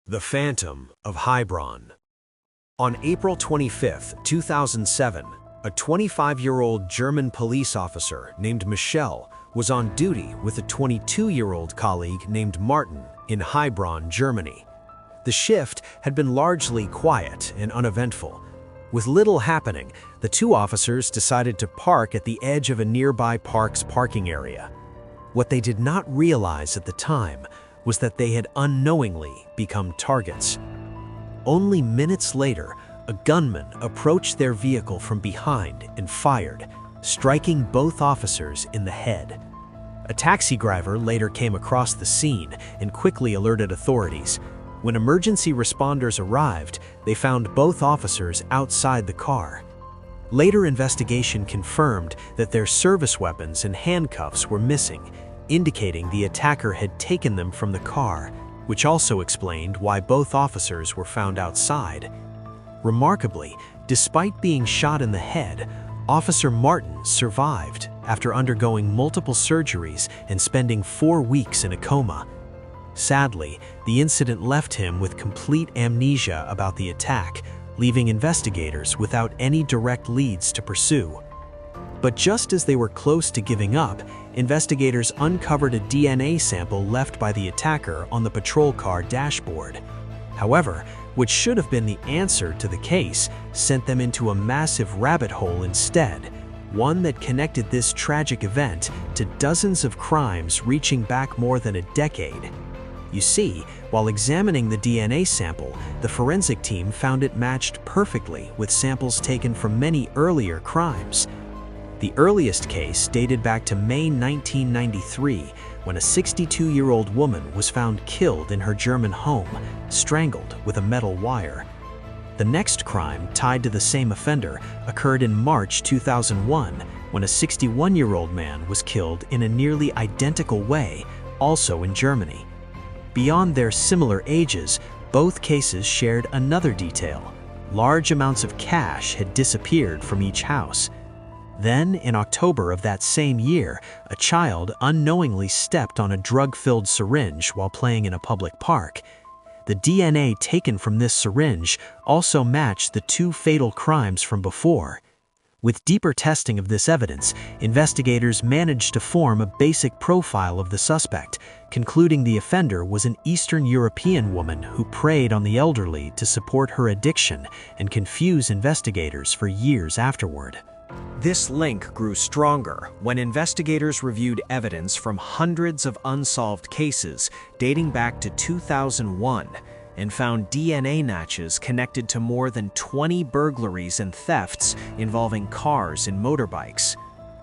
The Phantom of Heilbronn. On April 25, 2007, a 25-year-old German police officer named Michel was on duty with a 22-year-old colleague named Martin in Heilbronn, Germany. The shift had been largely quiet and uneventful. With little happening, the two officers decided to park at the edge of a nearby park's parking area. What they did not realize at the time was that they had unknowingly become targets. Only minutes later, a gunman approached their vehicle from behind and fired, striking both officers in the head. A taxi driver later came across the scene and quickly alerted authorities. When emergency responders arrived, they found both officers outside the car. Later investigation confirmed that their service weapons and handcuffs were missing, indicating the attacker had taken them from the car, which also explained why both officers were found outside. Remarkably, despite being shot in the head, Officer Martin survived after undergoing multiple surgeries and spending 4 weeks in a coma. Sadly, the incident left him with complete amnesia about the attack, leaving investigators without any direct leads to pursue. But just as they were close to giving up, investigators uncovered a DNA sample left by the attacker on the patrol car dashboard. However, what should have been the answer to the case sent them into a massive rabbit hole instead, one that connected this tragic event to dozens of crimes reaching back more than a decade. You see, while examining the DNA sample, the forensic team found it matched perfectly with samples taken from many earlier crimes. The earliest case dated back to May 1993, when a 62-year-old woman was found killed in her German home, strangled with a metal wire. The next crime tied to the same offender occurred in March 2001, when a 61-year-old man was killed in a nearly identical way, also in Germany. Beyond their similar ages, both cases shared another detail. Large amounts of cash had disappeared from each house. Then, in October of that same year, a child unknowingly stepped on a drug-filled syringe while playing in a public park. The DNA taken from this syringe also matched the 2 fatal crimes from before. With deeper testing of this evidence, investigators managed to form a basic profile of the suspect, concluding the offender was an Eastern European woman who preyed on the elderly to support her addiction and confuse investigators for years afterward. This link grew stronger when investigators reviewed evidence from hundreds of unsolved cases dating back to 2001 and found DNA matches connected to more than 20 burglaries and thefts involving cars and motorbikes.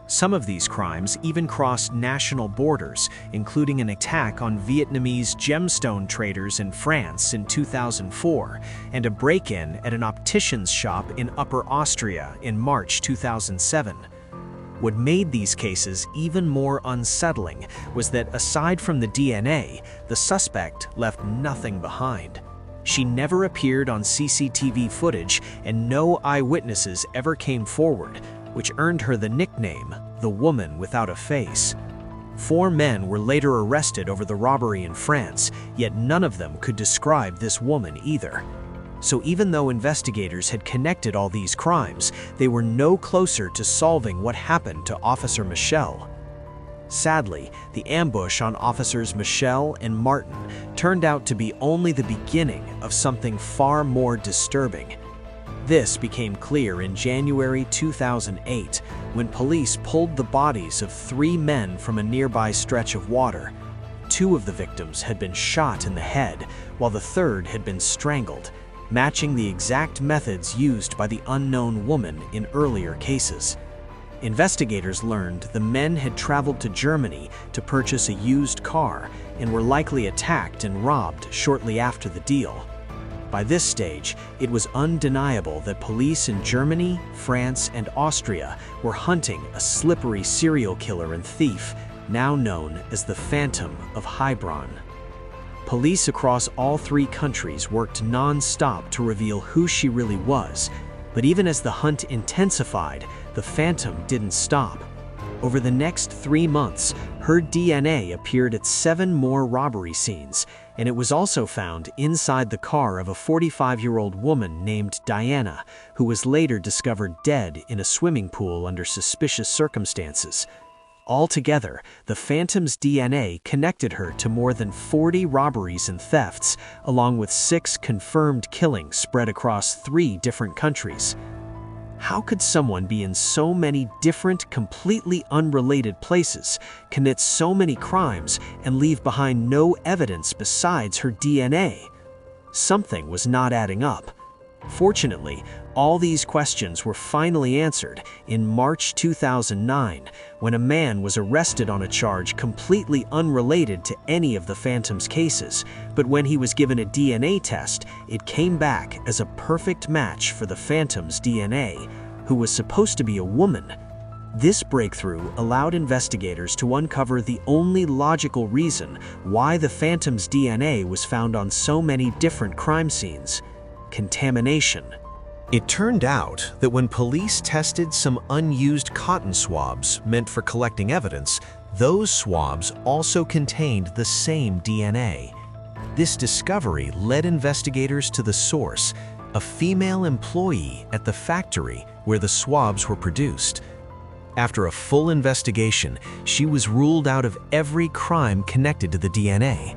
Some of these crimes even crossed national borders, including an attack on Vietnamese gemstone traders in France in 2004 and a break-in at an optician's shop in Upper Austria in March 2007. What made these cases even more unsettling was that aside from the DNA, the suspect left nothing behind. She never appeared on CCTV footage and no eyewitnesses ever came forward, which earned her the nickname, the Woman Without a Face. 4 men were later arrested over the robbery in France, yet none of them could describe this woman either. So even though investigators had connected all these crimes, they were no closer to solving what happened to Officer Michel. Sadly, the ambush on Officers Michel and Martin turned out to be only the beginning of something far more disturbing. This became clear in January 2008, when police pulled the bodies of 3 men from a nearby stretch of water. 2 of the victims had been shot in the head, while the third had been strangled, matching the exact methods used by the unknown woman in earlier cases. Investigators learned the men had traveled to Germany to purchase a used car and were likely attacked and robbed shortly after the deal. By this stage, it was undeniable that police in Germany, France, and Austria were hunting a slippery serial killer and thief, now known as the Phantom of Heilbronn. Police across all 3 countries worked non-stop to reveal who she really was, but even as the hunt intensified, the Phantom didn't stop. Over the next 3 months, her DNA appeared at 7 more robbery scenes, and it was also found inside the car of a 45-year-old woman named Diana, who was later discovered dead in a swimming pool under suspicious circumstances. Altogether, the Phantom's DNA connected her to more than 40 robberies and thefts, along with 6 confirmed killings spread across 3 different countries. How could someone be in so many different, completely unrelated places, commit so many crimes, and leave behind no evidence besides her DNA? Something was not adding up. Fortunately, all these questions were finally answered in March 2009, when a man was arrested on a charge completely unrelated to any of the Phantom's cases, but when he was given a DNA test, it came back as a perfect match for the Phantom's DNA, who was supposed to be a woman. This breakthrough allowed investigators to uncover the only logical reason why the Phantom's DNA was found on so many different crime scenes: contamination. It turned out that when police tested some unused cotton swabs meant for collecting evidence, those swabs also contained the same DNA. This discovery led investigators to the source, a female employee at the factory where the swabs were produced. After a full investigation, she was ruled out of every crime connected to the DNA.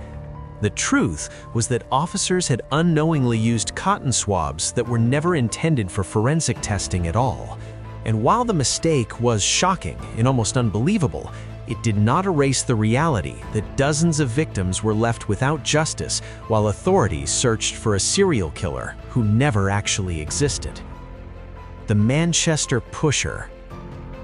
The truth was that officers had unknowingly used cotton swabs that were never intended for forensic testing at all. And while the mistake was shocking and almost unbelievable, it did not erase the reality that dozens of victims were left without justice while authorities searched for a serial killer who never actually existed. The Manchester Pusher.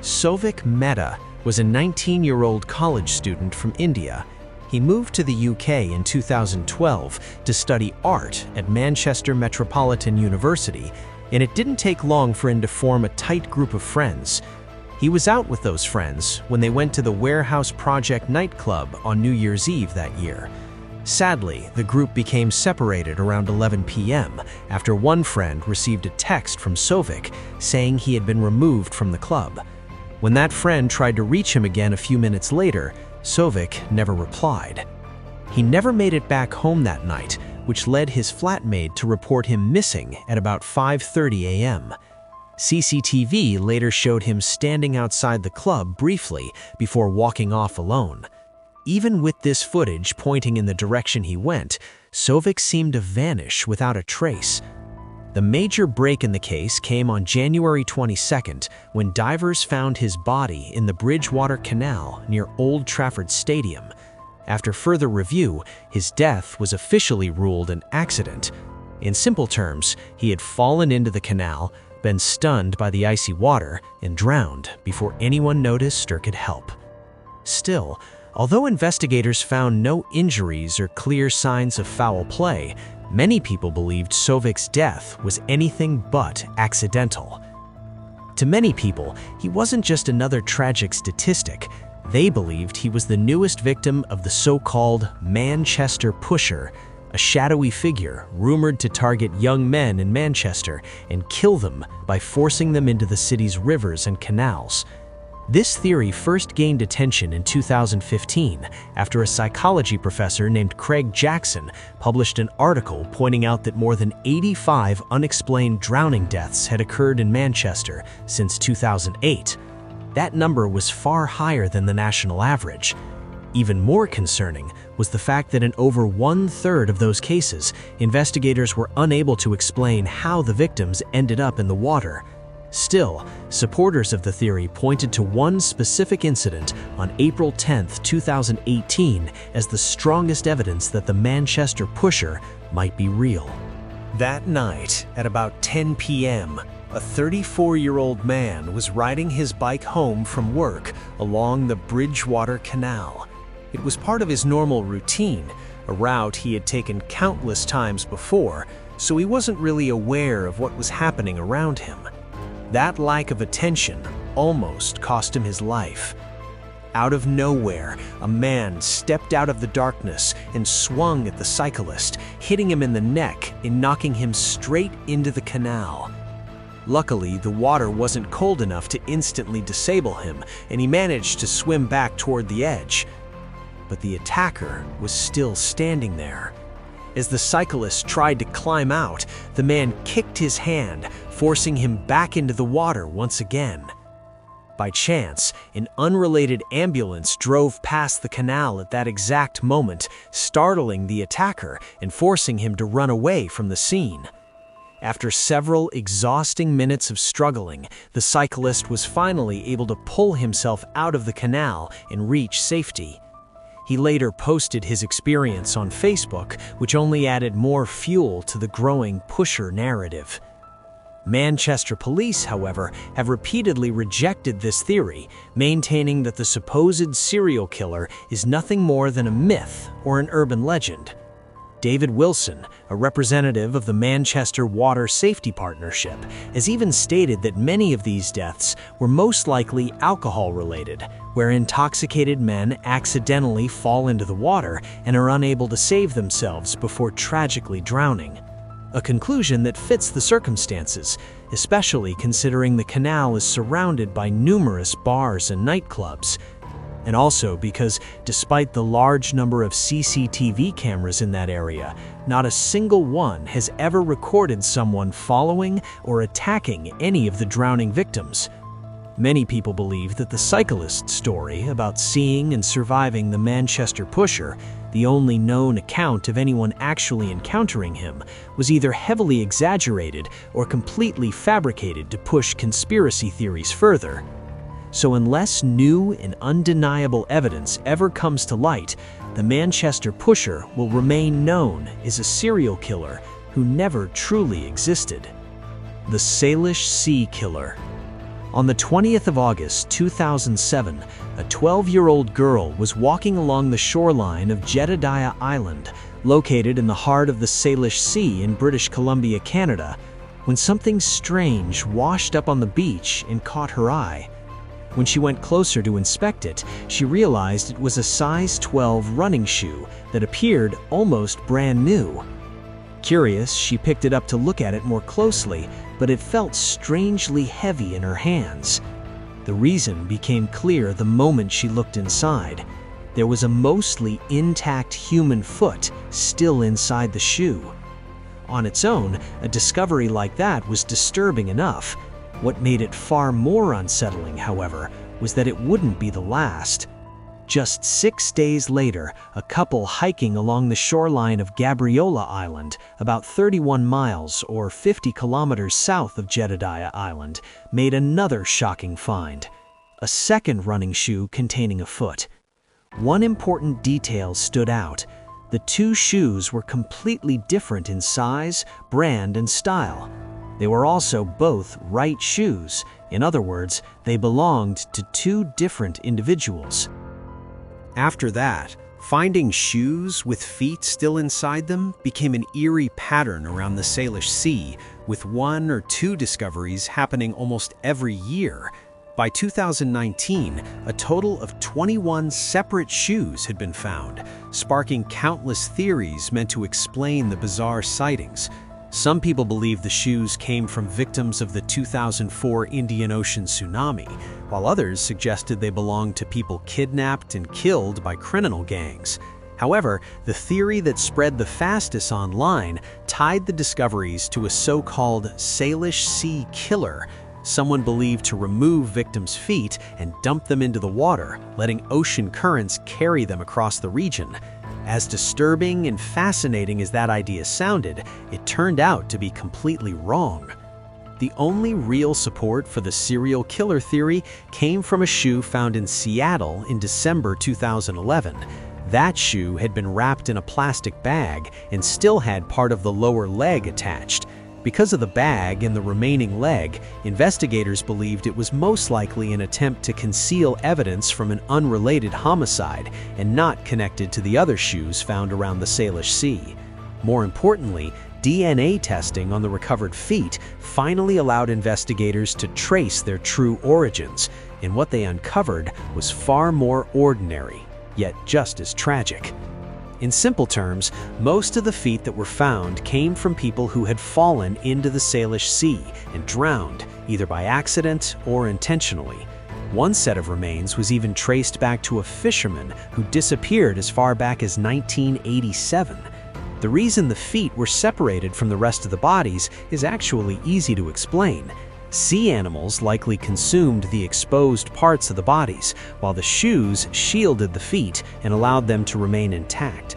Souvik Mehta was a 19-year-old college student from India. He moved to the UK in 2012 to study art at Manchester Metropolitan University, and it didn't take long for him to form a tight group of friends. He was out with those friends when they went to the Warehouse Project nightclub on New Year's Eve that year. Sadly, the group became separated around 11 p.m. after one friend received a text from Souvik saying he had been removed from the club. When that friend tried to reach him again a few minutes later, Souvik never replied. He never made it back home that night, which led his flatmate to report him missing at about 5:30 a.m. CCTV later showed him standing outside the club briefly before walking off alone. Even with this footage pointing in the direction he went, Souvik seemed to vanish without a trace. The major break in the case came on January 22nd, when divers found his body in the Bridgewater Canal near Old Trafford Stadium. After further review, his death was officially ruled an accident. In simple terms, he had fallen into the canal, been stunned by the icy water, and drowned before anyone noticed or could help. Still, although investigators found no injuries or clear signs of foul play, many people believed Souvik's death was anything but accidental. To many people, he wasn't just another tragic statistic. They believed he was the newest victim of the so-called Manchester Pusher, a shadowy figure rumored to target young men in Manchester and kill them by forcing them into the city's rivers and canals. This theory first gained attention in 2015 after a psychology professor named Craig Jackson published an article pointing out that more than 85 unexplained drowning deaths had occurred in Manchester since 2008. That number was far higher than the national average. Even more concerning was the fact that in over 1/3 of those cases, investigators were unable to explain how the victims ended up in the water. Still, supporters of the theory pointed to one specific incident on April 10, 2018 as the strongest evidence that the Manchester Pusher might be real. That night, at about 10 p.m., a 34-year-old man was riding his bike home from work along the Bridgewater Canal. It was part of his normal routine, a route he had taken countless times before, so he wasn't really aware of what was happening around him. That lack of attention almost cost him his life. Out of nowhere, a man stepped out of the darkness and swung at the cyclist, hitting him in the neck and knocking him straight into the canal. Luckily, the water wasn't cold enough to instantly disable him, and he managed to swim back toward the edge. But the attacker was still standing there. As the cyclist tried to climb out, the man kicked his hand, forcing him back into the water once again. By chance, an unrelated ambulance drove past the canal at that exact moment, startling the attacker and forcing him to run away from the scene. After several exhausting minutes of struggling, the cyclist was finally able to pull himself out of the canal and reach safety. He later posted his experience on Facebook, which only added more fuel to the growing pusher narrative. Manchester police, however, have repeatedly rejected this theory, maintaining that the supposed serial killer is nothing more than a myth or an urban legend. David Wilson, a representative of the Manchester Water Safety Partnership, has even stated that many of these deaths were most likely alcohol-related, where intoxicated men accidentally fall into the water and are unable to save themselves before tragically drowning. A conclusion that fits the circumstances, especially considering the canal is surrounded by numerous bars and nightclubs. And also because, despite the large number of CCTV cameras in that area, not a single one has ever recorded someone following or attacking any of the drowning victims. Many people believe that the cyclist's story about seeing and surviving the Manchester pusher, the only known account of anyone actually encountering him, was either heavily exaggerated or completely fabricated to push conspiracy theories further. So unless new and undeniable evidence ever comes to light, the Manchester pusher will remain known as a serial killer who never truly existed. The Salish Sea Killer. On the 20th of August 2007, a 12-year-old girl was walking along the shoreline of Jedediah Island, located in the heart of the Salish Sea in British Columbia, Canada, when something strange washed up on the beach and caught her eye. When she went closer to inspect it, she realized it was a size 12 running shoe that appeared almost brand new. Curious, she picked it up to look at it more closely, but it felt strangely heavy in her hands. The reason became clear the moment she looked inside. There was a mostly intact human foot still inside the shoe. On its own, a discovery like that was disturbing enough. What made it far more unsettling, however, was that it wouldn't be the last. Just 6 days later, a couple hiking along the shoreline of Gabriola Island, about 31 miles or 50 kilometers south of Jedediah Island, made another shocking find: a second running shoe containing a foot. One important detail stood out. The two shoes were completely different in size, brand, and style. They were also both right shoes. In other words, they belonged to two different individuals. After that, finding shoes with feet still inside them became an eerie pattern around the Salish Sea, with 1 or 2 discoveries happening almost every year. By 2019, a total of 21 separate shoes had been found, sparking countless theories meant to explain the bizarre sightings. Some people believe the shoes came from victims of the 2004 Indian Ocean tsunami, while others suggested they belonged to people kidnapped and killed by criminal gangs. However, the theory that spread the fastest online tied the discoveries to a so-called Salish Sea Killer, someone believed to remove victims' feet and dump them into the water, letting ocean currents carry them across the region. As disturbing and fascinating as that idea sounded, it turned out to be completely wrong. The only real support for the serial killer theory came from a shoe found in Seattle in December 2011. That shoe had been wrapped in a plastic bag and still had part of the lower leg attached. Because of the bag and the remaining leg, investigators believed it was most likely an attempt to conceal evidence from an unrelated homicide and not connected to the other shoes found around the Salish Sea. More importantly, DNA testing on the recovered feet finally allowed investigators to trace their true origins, and what they uncovered was far more ordinary, yet just as tragic. In simple terms, most of the feet that were found came from people who had fallen into the Salish Sea and drowned, either by accident or intentionally. One set of remains was even traced back to a fisherman who disappeared as far back as 1987. The reason the feet were separated from the rest of the bodies is actually easy to explain. Sea animals likely consumed the exposed parts of the bodies, while the shoes shielded the feet and allowed them to remain intact.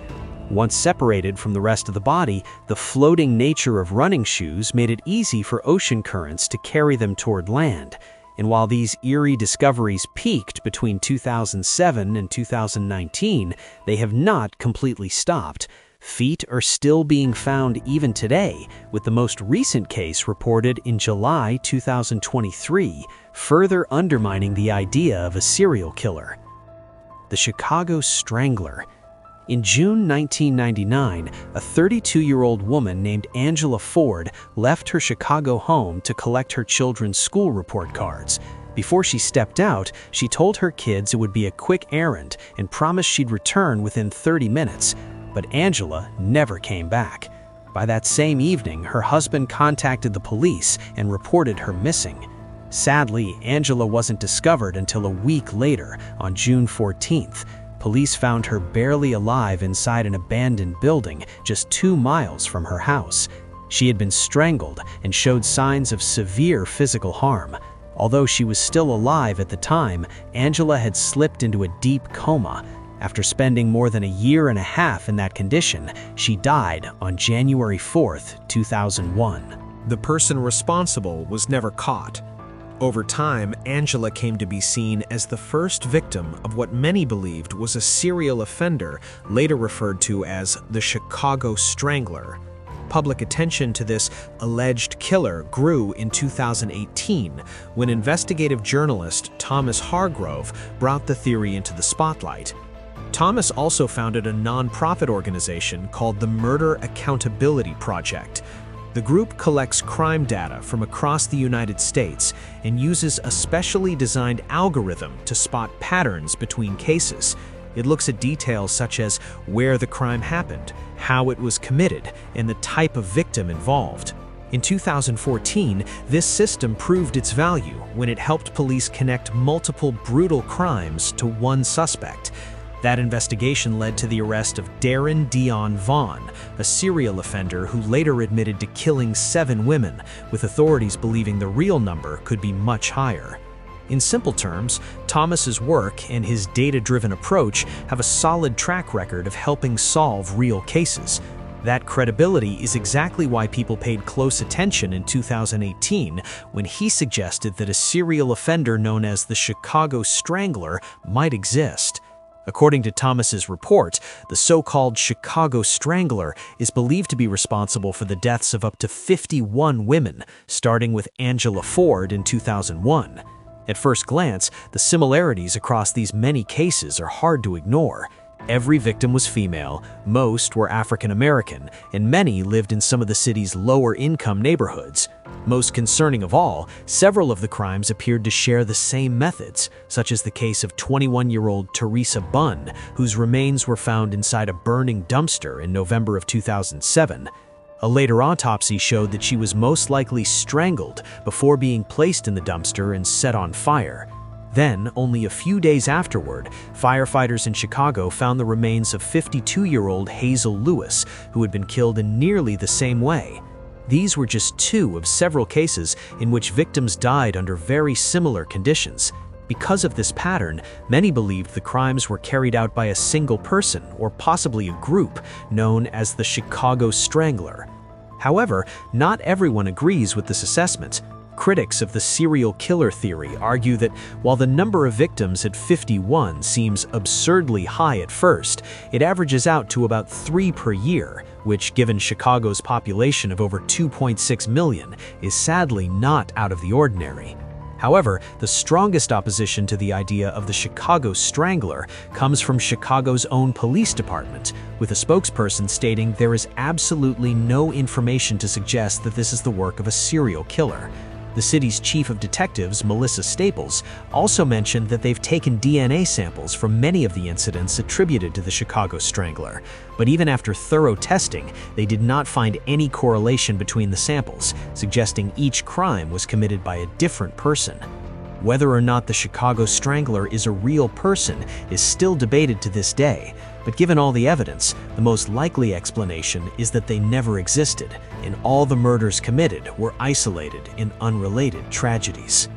Once separated from the rest of the body, the floating nature of running shoes made it easy for ocean currents to carry them toward land. And while these eerie discoveries peaked between 2007 and 2019, they have not completely stopped. Feet are still being found even today, with the most recent case reported in July 2023, further undermining the idea of a serial killer. The Chicago Strangler. In June 1999, a 32-year-old woman named Angela Ford left her Chicago home to collect her children's school report cards. Before she stepped out, she told her kids it would be a quick errand and promised she'd return within 30 minutes. But Angela never came back. By that same evening, her husband contacted the police and reported her missing. Sadly, Angela wasn't discovered until a week later, on June 14th. Police found her barely alive inside an abandoned building just 2 miles from her house. She had been strangled and showed signs of severe physical harm. Although she was still alive at the time, Angela had slipped into a deep coma. After spending more than a year and a half in that condition, she died on January 4th, 2001. The person responsible was never caught. Over time, Angela came to be seen as the first victim of what many believed was a serial offender, later referred to as the Chicago Strangler. Public attention to this alleged killer grew in 2018 when investigative journalist Thomas Hargrove brought the theory into the spotlight. Thomas also founded a nonprofit organization called the Murder Accountability Project. The group collects crime data from across the United States and uses a specially designed algorithm to spot patterns between cases. It looks at details such as where the crime happened, how it was committed, and the type of victim involved. In 2014, this system proved its value when it helped police connect multiple brutal crimes to one suspect. That investigation led to the arrest of Darren Dion Vaughn, a serial offender who later admitted to killing 7 women, with authorities believing the real number could be much higher. In simple terms, Thomas's work and his data-driven approach have a solid track record of helping solve real cases. That credibility is exactly why people paid close attention in 2018 when he suggested that a serial offender known as the Chicago Strangler might exist. According to Thomas's report, the so-called Chicago Strangler is believed to be responsible for the deaths of up to 51 women, starting with Angela Ford in 2001. At first glance, the similarities across these many cases are hard to ignore. Every victim was female, most were African American, and many lived in some of the city's lower-income neighborhoods. Most concerning of all, several of the crimes appeared to share the same methods, such as the case of 21-year-old Teresa Bunn, whose remains were found inside a burning dumpster in November of 2007. A later autopsy showed that she was most likely strangled before being placed in the dumpster and set on fire. Then, only a few days afterward, firefighters in Chicago found the remains of 52-year-old Hazel Lewis, who had been killed in nearly the same way. These were just 2 of several cases in which victims died under very similar conditions. Because of this pattern, many believed the crimes were carried out by a single person or possibly a group known as the Chicago Strangler. However, not everyone agrees with this assessment. Critics of the serial killer theory argue that while the number of victims at 51 seems absurdly high at first, it averages out to about 3 per year, which, given Chicago's population of over 2.6 million, is sadly not out of the ordinary. However, the strongest opposition to the idea of the Chicago Strangler comes from Chicago's own police department, with a spokesperson stating there is absolutely no information to suggest that this is the work of a serial killer. The city's chief of detectives, Melissa Staples, also mentioned that they've taken DNA samples from many of the incidents attributed to the Chicago Strangler. But even after thorough testing, they did not find any correlation between the samples, suggesting each crime was committed by a different person. Whether or not the Chicago Strangler is a real person is still debated to this day, but given all the evidence, the most likely explanation is that they never existed, and all the murders committed were isolated in unrelated tragedies.